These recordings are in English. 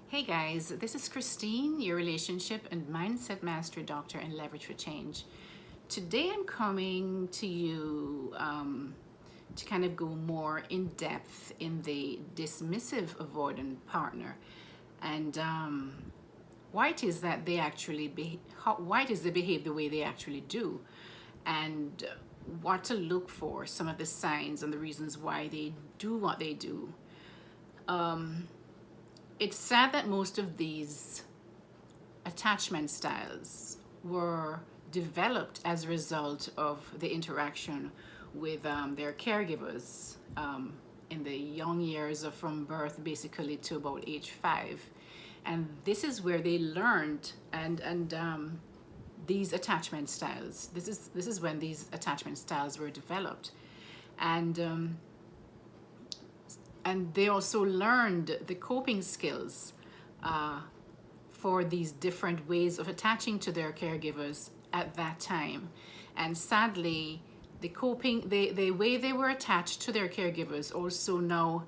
Hey guys, this is Christine, your relationship and mindset mastery doctor and leverage for change. Today I'm coming to you to kind of go more in depth in the dismissive avoidant partner and why it is that they actually why it is they behave the way they actually do, and what to look for, some of the signs and the reasons why they do what they do. It's sad that most of these attachment styles were developed as a result of the interaction with their caregivers in the young years of from birth basically to about age 5. And this is where they learned and these attachment styles. This is when these attachment styles were developed. And they also learned the coping skills for these different ways of attaching to their caregivers at that time. And sadly, the way they were attached to their caregivers also now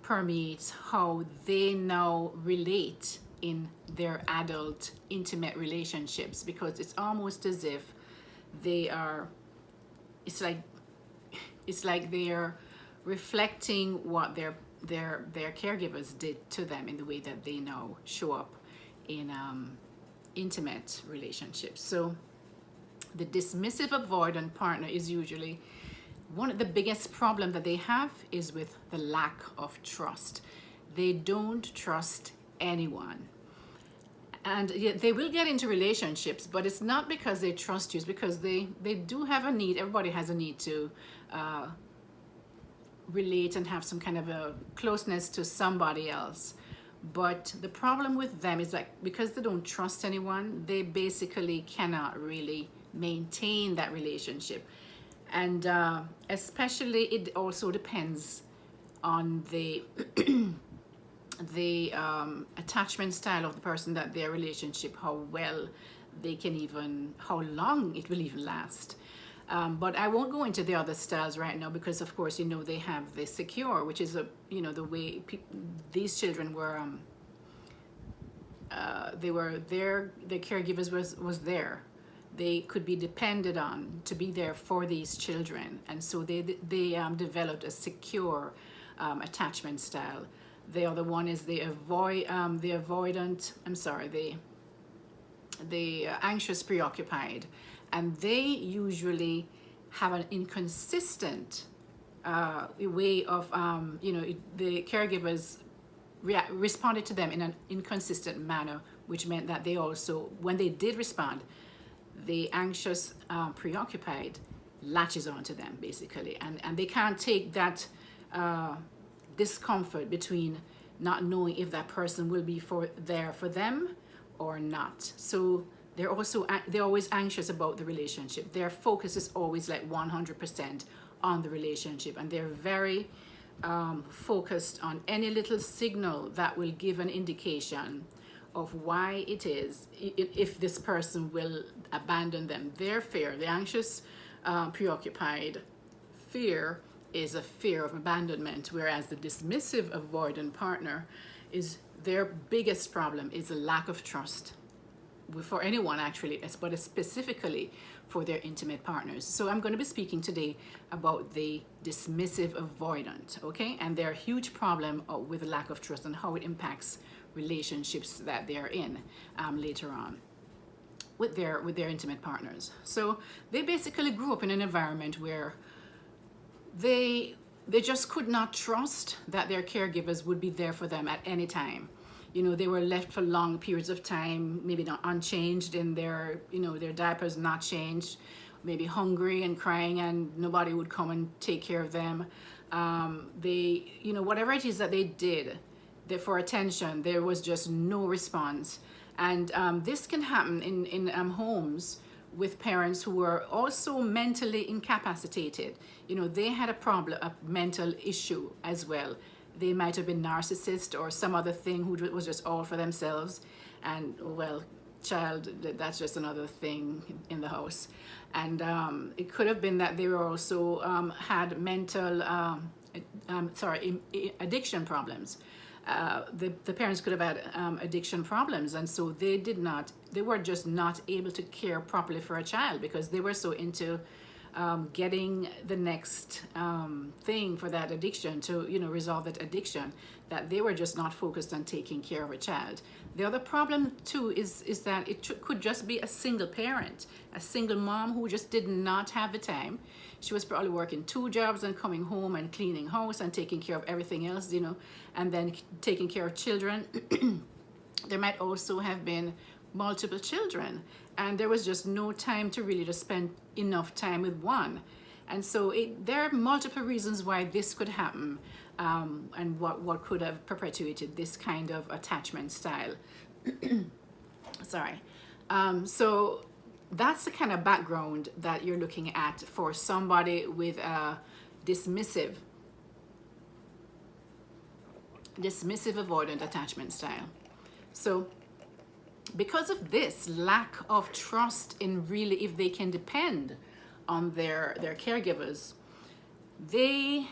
permeates how they now relate in their adult intimate relationships, because it's almost as if they are, it's like they're reflecting what their caregivers did to them in the way that they now show up in intimate relationships. So the dismissive avoidant partner is usually one of the biggest problem that they have is with the lack of trust. They don't trust anyone. And yet they will get into relationships, but it's not because they trust you, it's because they do have a need. Everybody has a need to relate and have some kind of a closeness to somebody else. But the problem with them is, like, because they don't trust anyone, they basically cannot really maintain that relationship. And especially it also depends on the the attachment style of the person, that their relationship, how well they can even, how long it will even last. But I won't go into the other styles right now because, of course, they have the secure, which is the way these children were. They were there. The caregivers was there. They could be depended on to be there for these children, and so they developed a secure attachment style. The other one is the avoidant. I'm sorry, the anxious preoccupied, and they usually have an inconsistent way of the caregivers responded to them in an inconsistent manner, which meant that they also, when they did respond, the anxious preoccupied latches onto them basically, and they can't take that discomfort between not knowing if that person will be there for them or not. So they're always anxious about the relationship. Their focus is always like 100% on the relationship, and they're very focused on any little signal that will give an indication of why it is, if this person will abandon them. Their fear, the anxious preoccupied fear, is a fear of abandonment, whereas the dismissive avoidant partner is, their biggest problem is a lack of trust for anyone actually, but specifically for their intimate partners. So I'm going to be speaking today about the dismissive avoidant, okay, and their huge problem with the lack of trust and how it impacts relationships that they're in later on with their intimate partners. So they basically grew up in an environment where they just could not trust that their caregivers would be there for them at any time. They were left for long periods of time, maybe not unchanged in their diapers not changed, maybe hungry and crying, and nobody would come and take care of them. Whatever it is that they did for attention, there was just no response. And this can happen in homes with parents who were also mentally incapacitated. They had a mental issue as well. They might have been narcissist or some other thing who was just all for themselves. And, well, that's just another thing in the house. And it could have been that they were also had mental addiction problems. the parents could have had addiction problems, and so they were just not able to care properly for a child because they were so into getting the next thing for that addiction to, resolve that addiction, that they were just not focused on taking care of a child. The other problem too is that it could just be a single parent, a single mom who just did not have the time. She was probably working 2 jobs and coming home and cleaning house and taking care of everything else, and then taking care of children. There might also have been multiple children, and there was just no time to really just spend enough time with one. And so there are multiple reasons why this could happen, and what could have perpetuated this kind of attachment style. Sorry. So that's the kind of background that you're looking at for somebody with a dismissive avoidant attachment style. So because of this lack of trust in really if they can depend on their caregivers, the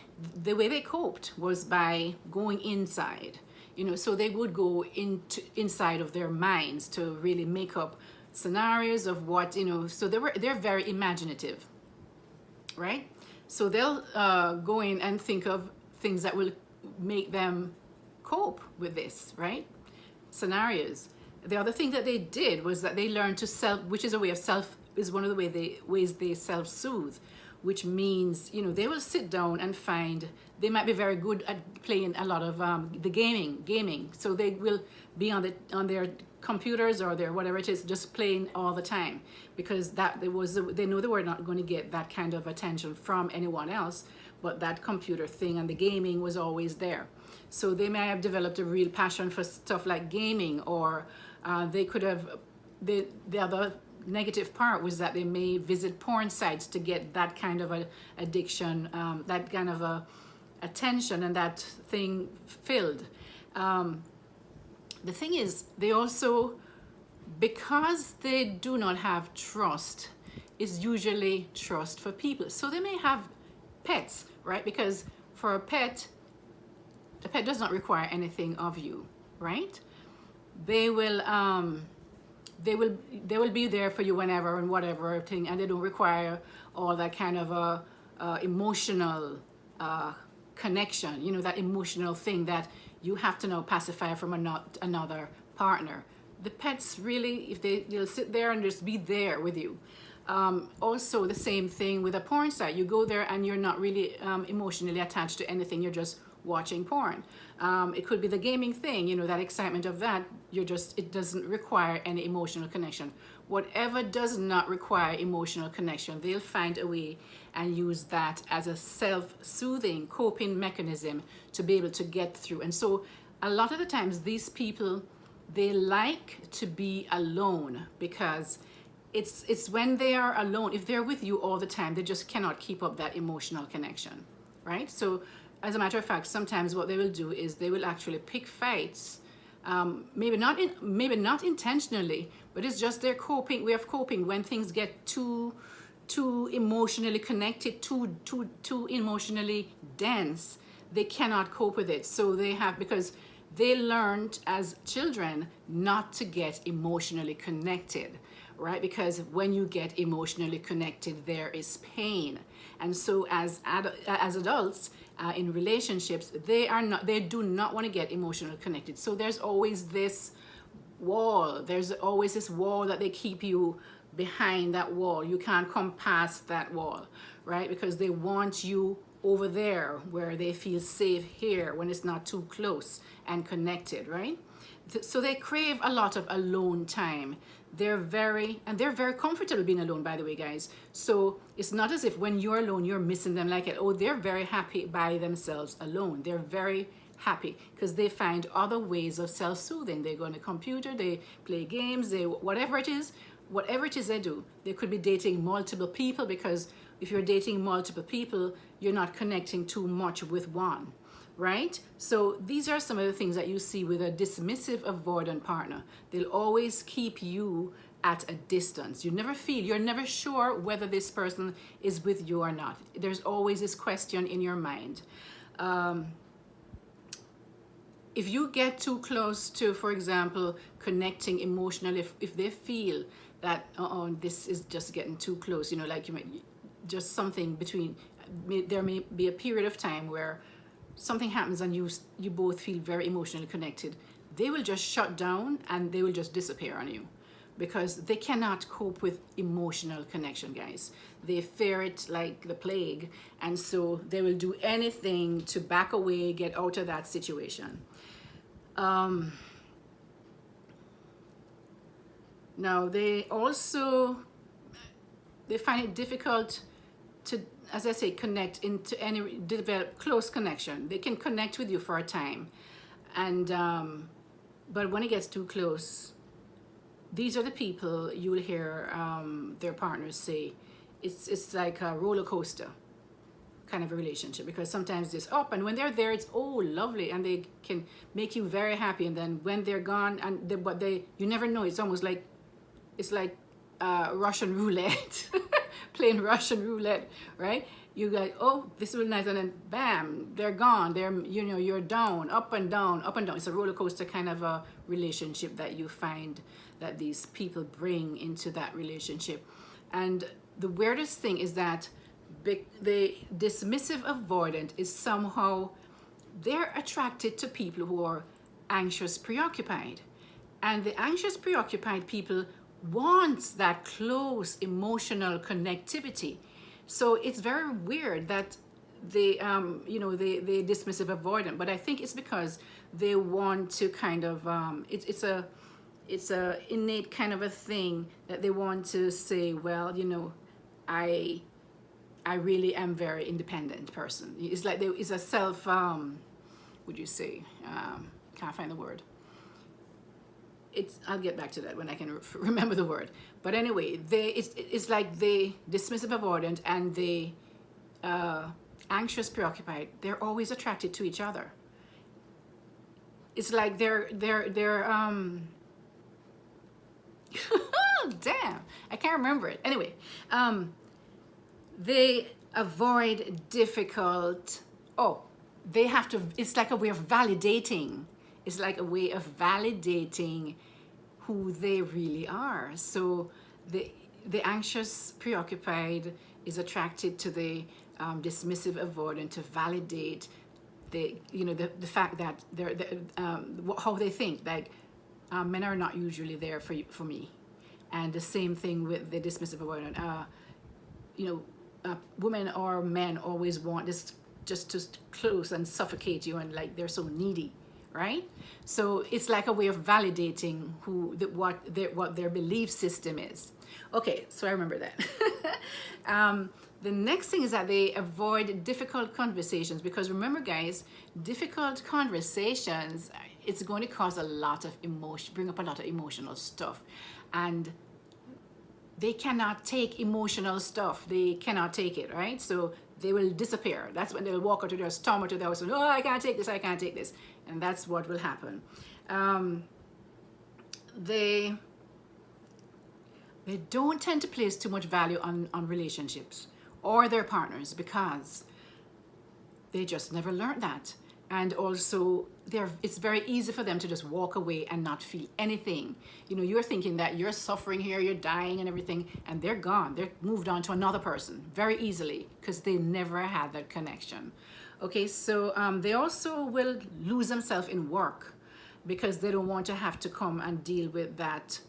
way they coped was by going inside. So they would go inside of their minds to really make up scenarios of what, so they're very imaginative, right? So they'll go in and think of things that will make them cope with this, right? Scenarios. The other thing that they did was that they learned to which is a way of is one of the ways they self-soothe, which means, they will sit down and they might be very good at playing a lot of the gaming. So they will be on their computers or their whatever it is, just playing all the time, because they know they were not going to get that kind of attention from anyone else, but that computer thing and the gaming was always there. So they may have developed a real passion for stuff like gaming, or they could have, the other negative part was that they may visit porn sites to get that kind of a addiction, that kind of a attention and that thing filled. The thing is, they also, because they do not have trust, is usually trust for people. So they may have pets, right? Because for a pet does not require anything of you, right? They will be there for you whenever and whatever thing, and they don't require all that kind of a emotional connection, that emotional thing that you have to now pacify from another partner. The pets really, they'll sit there and just be there with you. Also the same thing with a porn site. You go there and you're not really emotionally attached to anything. You're just watching porn. It could be the gaming thing, that excitement of that. It doesn't require any emotional connection. Whatever does not require emotional connection, they'll find a way and use that as a self-soothing coping mechanism to be able to get through. And so a lot of the times these people, they like to be alone, because it's when they are alone, if they're with you all the time, they just cannot keep up that emotional connection, right? So as a matter of fact, sometimes what they will do is they will actually pick fights, maybe not intentionally, but it's just their way of coping when things get too emotionally connected, too emotionally dense. They cannot cope with it. So because they learned as children not to get emotionally connected, right? Because when you get emotionally connected, there is pain. And so as adults in relationships, they do not want to get emotionally connected. So there's always this wall. There's always this wall that they keep you behind. That wall. You can't come past that wall, right? Because they want you over there where they feel safe here when it's not too close and connected, right? So they crave a lot of alone time. They're very comfortable being alone, by the way, guys. So it's not as if when you're alone, you're missing them like it. Oh, they're very happy by themselves alone. They're very happy because they find other ways of self-soothing. They go on the computer, they play games, whatever it is they do. They could be dating multiple people, because if you're dating multiple people, you're not connecting too much with one, right? So these are some of the things that you see with a dismissive avoidant partner. They'll always keep you at a distance. You're never sure whether this person is with you or not. There's always this question in your mind. if you get too close to, for example, connecting emotionally, if they feel that, oh, this is just getting too close, you know, like you might just something between, there may be a period of time where something happens and you both feel very emotionally connected, they will just shut down and they will just disappear on you, because they cannot cope with emotional connection, guys. They fear it like the plague, and so they will do anything to back away, get out of that situation. Now they find it difficult to, as I say, connect into any, develop close connection. They can connect with you for a time, and but when it gets too close, these are the people you will hear their partners say, it's like a roller coaster kind of a relationship, because sometimes it's up, and when they're there, it's oh lovely, and they can make you very happy, and then when they're gone, and you never know. It's almost like, it's like Russian roulette, playing Russian roulette, right? You got, oh, this will be nice, and then bam, they're gone. They're, you know, you're down, up and down, up and down. It's a roller coaster kind of a relationship that you find that these people bring into that relationship. And the weirdest thing is that the dismissive avoidant is somehow, they're attracted to people who are anxious preoccupied, and the anxious preoccupied people wants that close emotional connectivity. So it's very weird that they they dismissive avoidant, but I think it's because they want to kind of it's a innate kind of a thing that they want to say, well, you know, I really am very independent person. It's like it's a self would you say, can't find the word. I'll get back to that when I can remember the word. But anyway, it's like the dismissive avoidant and the anxious preoccupied, they're always attracted to each other. It's like they're damn, I can't remember it. Anyway, they avoid difficult, they have to, it's like a way of validating. It's like a way of validating who they really are. So the anxious preoccupied is attracted to the dismissive avoidant to validate the fact that they're how they think, like men are not usually there for me. And the same thing with the dismissive avoidant. Women or men always want this just to close and suffocate you, and like they're so needy, right? So it's like a way of validating what their belief system is. Okay, so I remember that. The next thing is that they avoid difficult conversations, because remember, guys, difficult conversations, it's going to cause a lot of emotion, bring up a lot of emotional stuff, and they cannot take emotional stuff. They cannot take it, right? So they will disappear. That's when they'll walk out to their stomach, to their house, and oh, I can't take this, I can't take this. And that's what will happen. They don't tend to place too much value on relationships or their partners, because they just never learned that. And also, it's very easy for them to just walk away and not feel anything. You know, you're thinking that you're suffering here, you're dying and everything, and they're gone. They're moved on to another person very easily, because they never had that connection. Okay, so they also will lose themselves in work, because they don't want to have to come and deal with that,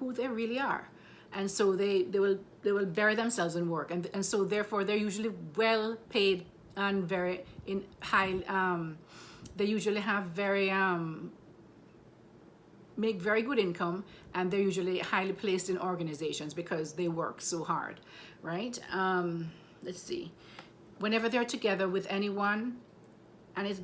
who they really are. And so they will bury themselves in work, and so therefore they're usually well paid and very in high. They usually have make very good income, and they're usually highly placed in organizations because they work so hard, right? Let's see. Whenever they're together with anyone, and it's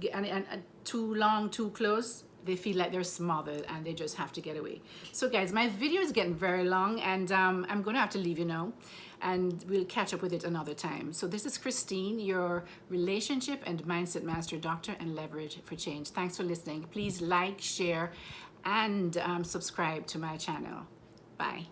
too long, too close, they feel like they're smothered and they just have to get away. So guys, my video is getting very long, and I'm gonna have to leave you now, and we'll catch up with it another time. So this is Christine, your relationship and mindset master, doctor, and leverage for change. Thanks for listening. Please like, share, and subscribe to my channel. Bye.